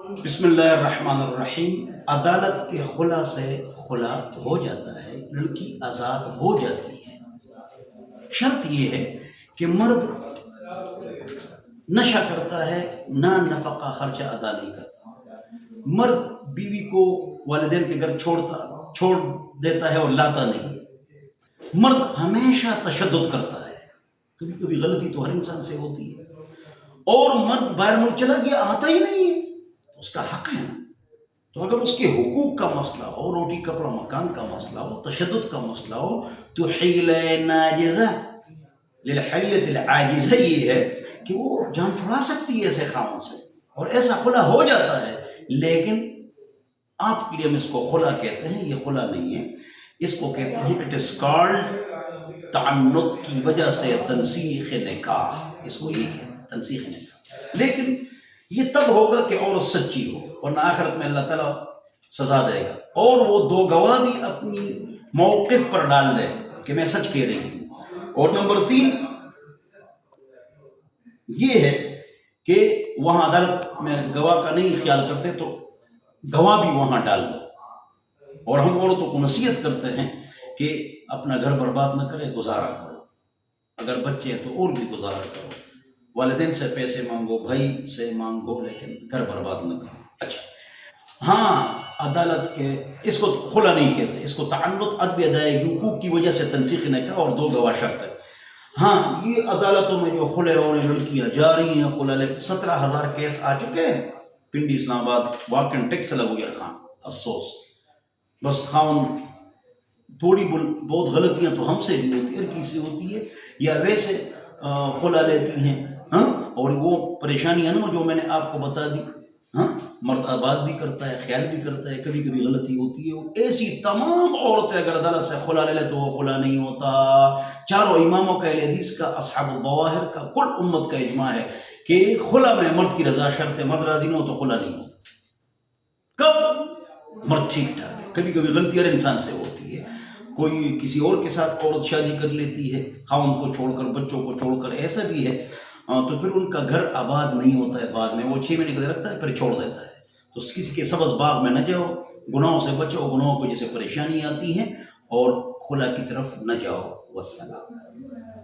بسم اللہ الرحمن الرحیم۔ عدالت کے خلا سے خلا ہو جاتا ہے، لڑکی آزاد ہو جاتی ہے۔ شرط یہ ہے کہ مرد نشہ کرتا ہے، نہ نفقہ خرچہ ادا نہیں کرتا۔ مرد بیوی کو والدین کے گھر چھوڑ دیتا ہے اور لاتا نہیں۔ مرد ہمیشہ تشدد کرتا ہے، کبھی کبھی غلطی تو ہر انسان سے ہوتی ہے، اور مرد باہر ملک چلا گیا آتا ہی نہیں ہے تو اس کا حق ہے نا۔ تو اگر اس کے حقوق کا مسئلہ ہو، روٹی کپڑا مکان کا مسئلہ ہو، تشدد کا مسئلہ ہو، تو حیلہ ناجزہ للحیلۃ العاجزہ یہ ہے کہ وہ جان چھڑا سکتی ہے ایسے خاوند سے، اور ایسا خلا ہو جاتا ہے۔ لیکن آپ کے لیے ہم اس کو خلا کہتے ہیں، یہ خلا نہیں ہے، اس کو کہتے ہیں اٹ از کالڈ تعنت کی وجہ سے تنسیخ نکاح، اس کو یہ کہتے ہیں تنسیخ نکاح۔ لیکن یہ تب ہوگا کہ عورت سچی ہو، ورنہ آخرت میں اللہ تعالیٰ سزا دے گا، اور وہ دو گواہ بھی اپنی موقف پر ڈال دے کہ میں سچ کہہ رہی ہوں۔ اور نمبر 3 یہ ہے کہ وہاں عدالت میں گواہ کا نہیں خیال کرتے تو گواہ بھی وہاں ڈال دو۔ اور ہم عورتوں کو نصیحت کرتے ہیں کہ اپنا گھر برباد نہ کرے، گزارا کرو، اگر بچے ہیں تو اور بھی گزارا کرو، والدین سے پیسے مانگو، بھائی سے مانگو، لیکن گھر برباد نہ کرو۔ اچھا، ہاں عدالت کے اس کو خلا نہیں کہتے، اس کو تعنت عدم ادائیگی حقوق کی وجہ سے تنسیخ نکاح اور دو گواہ شرط ہے۔ ہاں یہ عدالتوں میں جو خلے ہو رہے لڑکیاں جا رہی ہیں خلا لے، 17,000 کیس آ چکے ہیں پنڈی اسلام آباد، واقعاً ٹیکس لگو یار خان، افسوس۔ بس خاون تھوڑی بہت غلطیاں تو ہم سے بھی ہوتی ہے، ہر کسی سے ہوتی ہے، یا ویسے خلا لیتی ہیں، ہاں، اور وہ پریشانی ہے نا جو میں نے آپ کو بتا دی، ہاں، مرد آباد بھی کرتا ہے، خیال بھی کرتا ہے، کبھی کبھی غلطی ہوتی ہے۔ ایسی تمام عورتیں اگر عدالت سے خلا لے لے تو وہ خلا نہیں ہوتا۔ چاروں اماموں کا اہل حدیث کا، اصحاب الظواہر کا، کل امت کا اجماع ہے کہ خلا میں مرد کی رضا شرط ہے، مرد راضی نہ ہو تو خلا نہیں ہوتا۔ کب مرد ٹھیک ٹھاک ہے، کبھی کبھی غلطی ہر انسان سے ہوتی ہے، کوئی کسی اور کے ساتھ عورت شادی کر لیتی ہے، خاوند کو چھوڑ کر، بچوں کو چھوڑ کر، ایسا بھی ہے، تو پھر ان کا گھر آباد نہیں ہوتا ہے، بعد میں وہ 6 مہینے کے لیے رکھتا ہے پھر چھوڑ دیتا ہے۔ تو کسی کے سبز باغ میں نہ جاؤ، گناہوں سے بچو، گناہوں کو جیسے پریشانی آتی ہیں، اور خلا کی طرف نہ جاؤ۔ والسلام۔